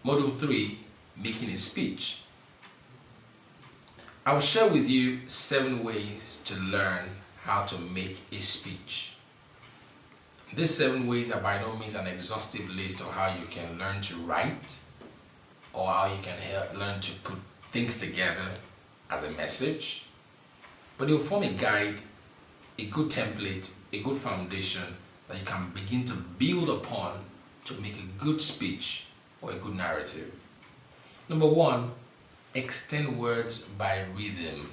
Module 3, making a speech. I will share with you 7 ways to learn how to make a speech. These 7 ways are by no means an exhaustive list of how you can learn to write or how you can learn to put things together as a message, but they will form a guide, a good template, a good foundation that you can begin to build upon to make a good speech or a good narrative. Number 1, extend words by rhythm.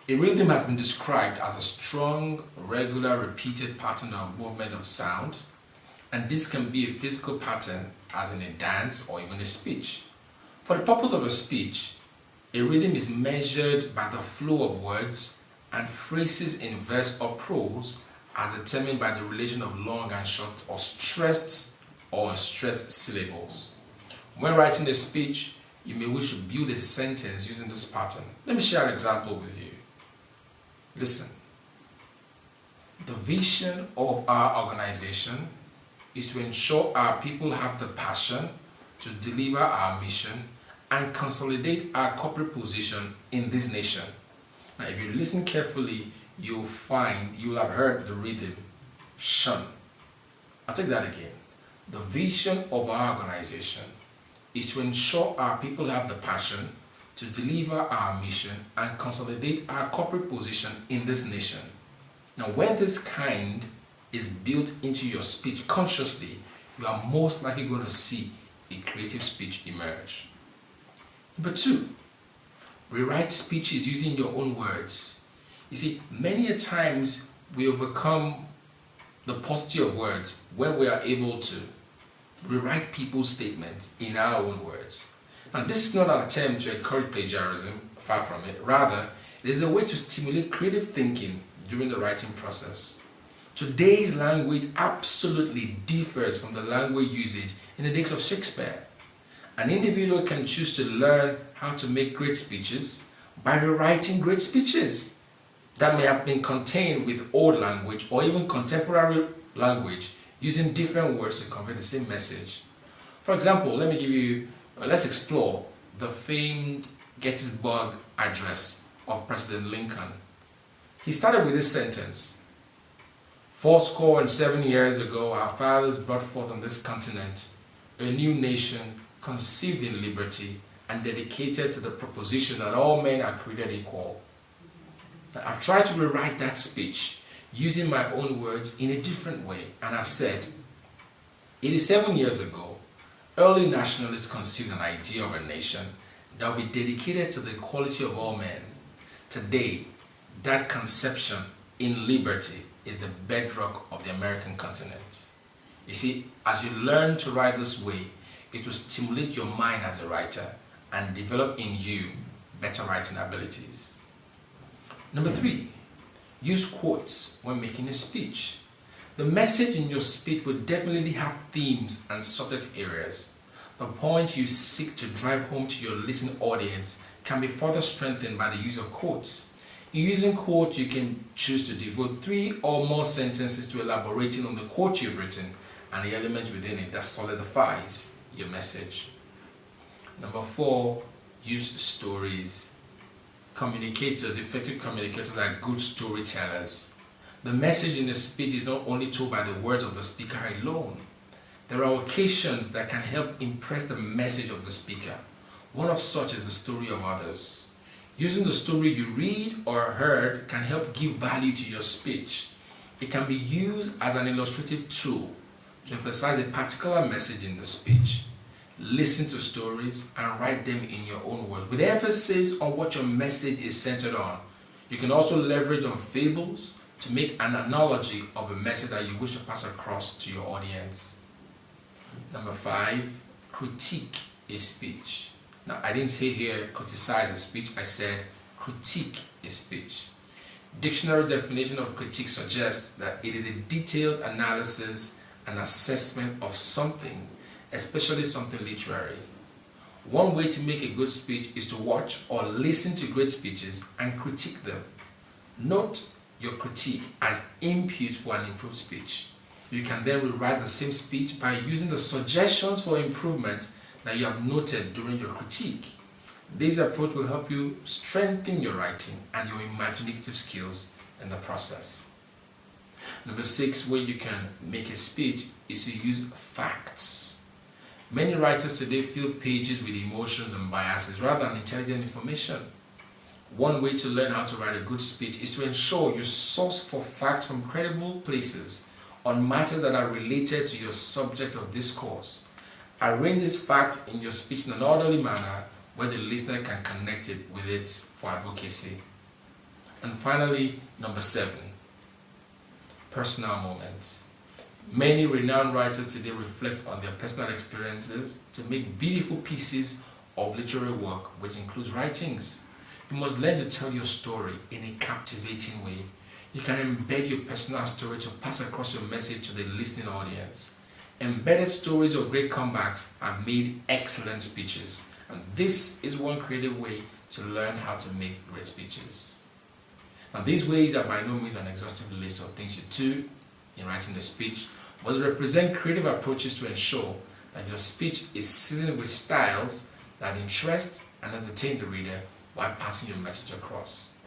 A rhythm has been described as a strong, regular, repeated pattern of movement of sound, and this can be a physical pattern as in a dance or even a speech. For the purpose of a speech, a rhythm is measured by the flow of words and phrases in verse or prose as determined by the relation of long and short or stressed or unstressed syllables. When writing a speech, you may wish to build a sentence using this pattern. Let me share an example with you. Listen. The vision of our organization is to ensure our people have the passion to deliver our mission and consolidate our corporate position in this nation. Now, if you listen carefully, you'll have heard the rhythm, shun. I'll take that again. The vision of our organization is to ensure our people have the passion to deliver our mission and consolidate our corporate position in this nation. Now, when this kind is built into your speech consciously, you are most likely going to see a creative speech emerge. Number 2, rewrite speeches using your own words. You see, many a times we overcome the paucity of words when we are able to rewrite people's statements in our own words. And this is not an attempt to encourage plagiarism, far from it. Rather, it is a way to stimulate creative thinking during the writing process. Today's language absolutely differs from the language usage in the days of Shakespeare. An individual can choose to learn how to make great speeches by rewriting great speeches that may have been contained with old language or even contemporary language using different words to convey the same message. For example, let's explore the famed Gettysburg Address of President Lincoln. He started with this sentence: 77 years ago, our fathers brought forth on this continent a new nation conceived in liberty and dedicated to the proposition that all men are created equal. Now, I've tried to rewrite that speech using my own words in a different way, and I've said, 87 years ago, early nationalists conceived an idea of a nation that will be dedicated to the equality of all men. Today, that conception in liberty is the bedrock of the American continent. You see, as you learn to write this way, it will stimulate your mind as a writer and develop in you better writing abilities. Number 3, use quotes when making a speech. The message in your speech will definitely have themes and subject areas. The point you seek to drive home to your listening audience can be further strengthened by the use of quotes. In using quotes, you can choose to devote 3 or more sentences to elaborating on the quote you've written and the element within it that solidifies your message. Number 4, use stories. Effective communicators are good storytellers. The message in the speech is not only told by the words of the speaker alone. There are occasions that can help impress the message of the speaker. One of such is the story of others. Using the story you read or heard can help give value to your speech. It can be used as an illustrative tool to emphasize a particular message in the speech. Listen to stories and write them in your own words, with emphasis on what your message is centered on. You can also leverage on fables to make an analogy of a message that you wish to pass across to your audience. Number 5, critique a speech. Now, I didn't say here criticize a speech, I said critique a speech. Dictionary definition of critique suggests that it is a detailed analysis and assessment of something, especially something literary. One way to make a good speech is to watch or listen to great speeches and critique them. Note your critique as input for an improved speech. You can then rewrite the same speech by using the suggestions for improvement that you have noted during your critique. This approach will help you strengthen your writing and your imaginative skills in the process. Number 6 way you can make a speech is to use facts. Many writers today fill pages with emotions and biases rather than intelligent information. One way to learn how to write a good speech is to ensure you source for facts from credible places on matters that are related to your subject of discourse. Arrange these facts in your speech in an orderly manner where the listener can connect it with it for advocacy. And finally, number 7, personal moments. Many renowned writers today reflect on their personal experiences to make beautiful pieces of literary work, which includes writings. You must learn to tell your story in a captivating way. You can embed your personal story to pass across your message to the listening audience. Embedded stories of great comebacks have made excellent speeches, and this is one creative way to learn how to make great speeches. Now, these ways are by no means an exhaustive list of things you do in writing a speech, but they represent creative approaches to ensure that your speech is seasoned with styles that interest and entertain the reader while passing your message across.